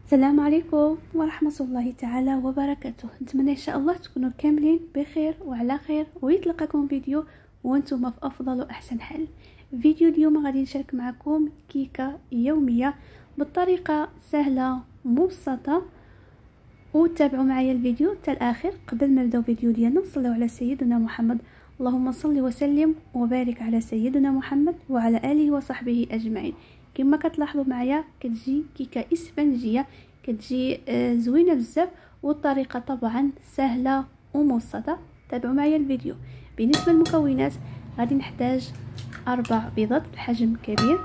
السلام عليكم ورحمة الله تعالى وبركاته. نتمنى ان شاء الله تكونوا كاملين بخير وعلى خير، ويتلقاكم فيديو وانتم في افضل واحسن حال. فيديو اليوم غادي نشارك معكم كيكة يومية بطريقة سهلة مبسطة، وتابعوا معايا الفيديو حتى الاخر. قبل ما نبداو الفيديو ديالنا نصليو على سيدنا محمد، اللهم صل وسلم وبارك على سيدنا محمد وعلى اله وصحبه اجمعين. كما كتلاحظوا معايا كتجي كيكه اسفنجيه، كتجي زوينه بزاف، والطريقه طبعا سهله ومبسطه. تابعوا معايا الفيديو. بالنسبه للمكونات غادي نحتاج 4 بيضات بحجم كبير،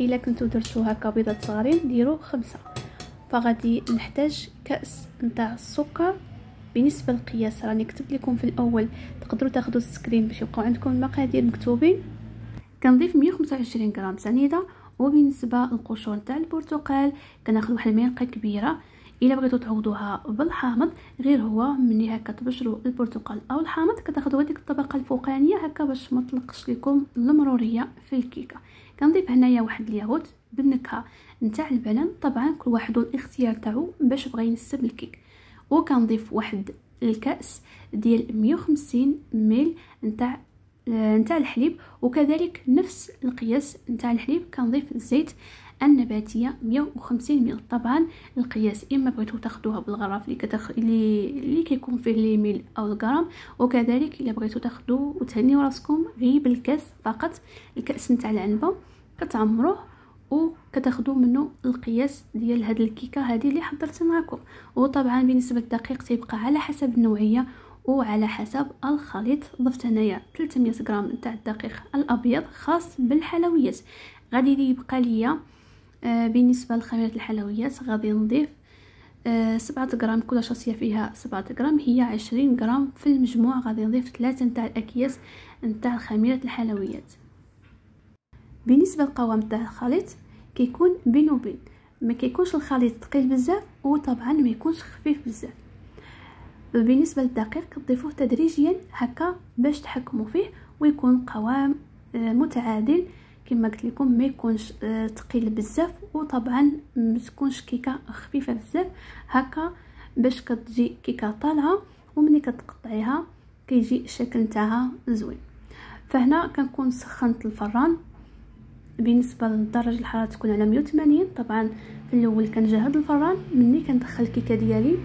الا كنتو درتو هكا بيضات صغارين ديروا 5. فغادي نحتاج كاس نتاع السكر. بالنسبه للقياس راني كتبت لكم في الاول، تقدروا تاخذوا السكرين باش يبقاو عندكم المقادير مكتوبين. كنضيف 125 غرام سنيده. وبالنسبه للقشور تاع البرتقال كناخذ واحد الملعقه كبيره. الا بغيتو تعوضوها بالحامض غير هو ملي هكا تبشروا البرتقال او الحامض كتاخذوا هذيك الطبقه الفوقانيه هكا باش ما تلقش لكم المروريه في الكيكه. كنضيف هنايا واحد الياغوت بالنكهه نتاع البنان، طبعا كل واحد والاختيار تاعو باش بغى ينسب الكيك. وكنضيف واحد الكاس ديال 150 مل نتاع الحليب، وكذلك نفس القياس نتاع الحليب كنضيف الزيت النباتيه 150 مل. طبعا القياس اما بغيتو تاخذوها بالغراف اللي كيكون فيه لي ميل او الغرام، وكذلك الا بغيتو تاخذوا وتهنيو راسكم غير بالكاس فقط. الكاس نتاع العنبه كتعمروه وكتاخذوا منه القياس ديال هاد الكيكه هذه اللي حضرت معكم. وطبعا بالنسبه للدقيق تيبقى على حسب النوعيه وعلى حسب الخليط. ضفت هنايا 300 غرام تاع الدقيق الابيض خاص بالحلويات. غادي يبقى ليا بالنسبه لخميره الحلويات غادي نضيف 7 غرام، كل شاصيه فيها 7 غرام، هي 20 غرام في المجموع. غادي نضيف 3 نتاع الاكياس نتاع خميره الحلويات. بالنسبه للقوام تاع الخليط كيكون بين وبين، ما كيكونش الخليط ثقيل بزاف وطبعا ما يكونش خفيف بزاف. بالنسبه للدقيق كتضيفوه تدريجيا هكا باش تحكموا فيه ويكون قوام متعادل كما قلت لكم، ما يكونش ثقيل بزاف وطبعا ما تكونش كيكه خفيفه بزاف هكا باش كتجي كيكه طالعه ومني كتقطعيها كيجي الشكل نتاعها زوين. فهنا كنكون سخنت الفران. بالنسبه لدرجه الحراره تكون على 180. طبعا في الاول كنجهز الفران، مني كندخل الكيكه ديالي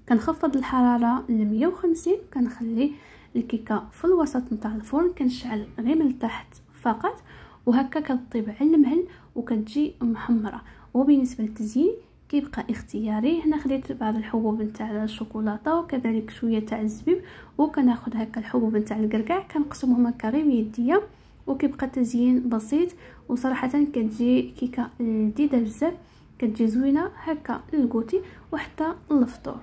كنخفض الحراره ل 150، كنخلي الكيكه في الوسط نتاع الفرن، كنشعل غير من تحت فقط، وهكا كطيب على المهل وكتجي محمره. وبالنسبه للتزيين كيبقى اختياري. هنا خديت بعض الحبوب نتاع الشوكولاته وكذلك شويه تاع الزبيب، وكناخذ هكا الحبوب نتاع الكركاع كنقسمهم هكا غير بيديا، وكيبقى تزيين بسيط. وصراحه كتجي كيكه لذيذه بزاف، كتجي زوينه هكا للكوتي وحتى للفطور.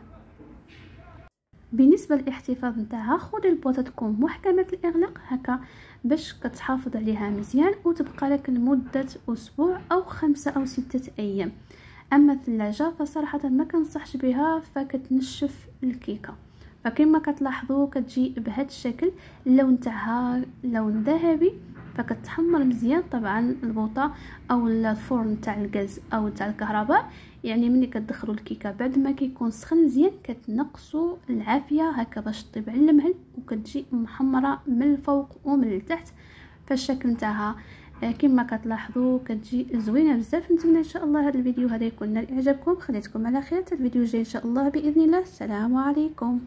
بالنسبه للاحتفاظ نتاعها خذي البوطه تكون محكمه الاغلاق هكا باش كتحافظ عليها مزيان وتبقى لك لمده اسبوع او 5 أو 6 ايام. اما الثلاجه فصراحه ما كنصحش بها، فكتنشف الكيكه. فكما كتلاحظوا كتجي بهذا الشكل، اللون تاعها لون ذهبي فكتحمر مزيان. طبعا البوطه او الفرن تاع الغاز او تاع الكهرباء يعني ملي كتدخلوا الكيكه بعد ما كيكون سخن مزيان كتنقصوا العافيه هكا باش طيب على المهل وكتجي محمره من الفوق ومن التحت. فالشكل نتاعها كما كتلاحظوا كتجي زوينه بزاف. نتمنى ان شاء الله هذا الفيديو هذا يكون نال اعجابكم. خليتكم على خير. الفيديو الجاي ان شاء الله باذن الله. السلام عليكم.